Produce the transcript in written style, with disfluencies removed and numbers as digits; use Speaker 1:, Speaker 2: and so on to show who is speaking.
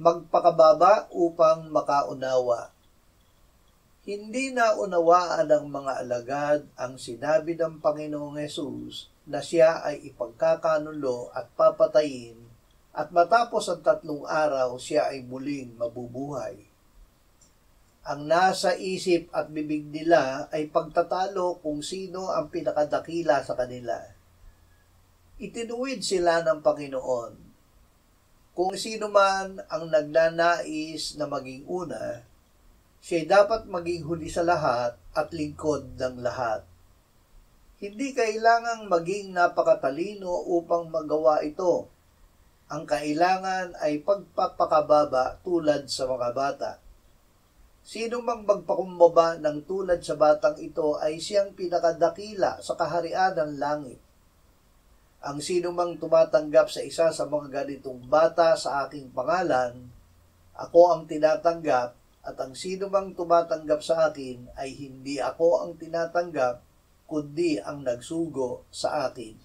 Speaker 1: magpakababa upang makaunawa. Hindi naunawaan ng mga alagad ang sinabi ng Panginoong Hesus na siya ay ipagkakanulo at papatayin at matapos ang 3 araw siya ay muling mabubuhay. Ang nasa isip at bibig nila ay pagtatalo kung sino ang pinakadakila sa kanila. Itinuwid sila ng Panginoon. Kung sino man ang nagnanais na maging una, siya'y dapat maging huli sa lahat at lingkod ng lahat. Hindi kailangang maging napakatalino upang magawa ito. Ang kailangan ay pagpapakababa tulad sa mga bata. Sino mang magpakumbaba ng tulad sa batang ito ay siyang pinakadakila sa kaharian ng langit. Ang sino mang tumatanggap sa isa sa mga ganitong bata sa aking pangalan, ako ang tinatanggap, at ang sino mang tumatanggap sa akin ay hindi ako ang tinatanggap, kundi ang nagsugo sa akin.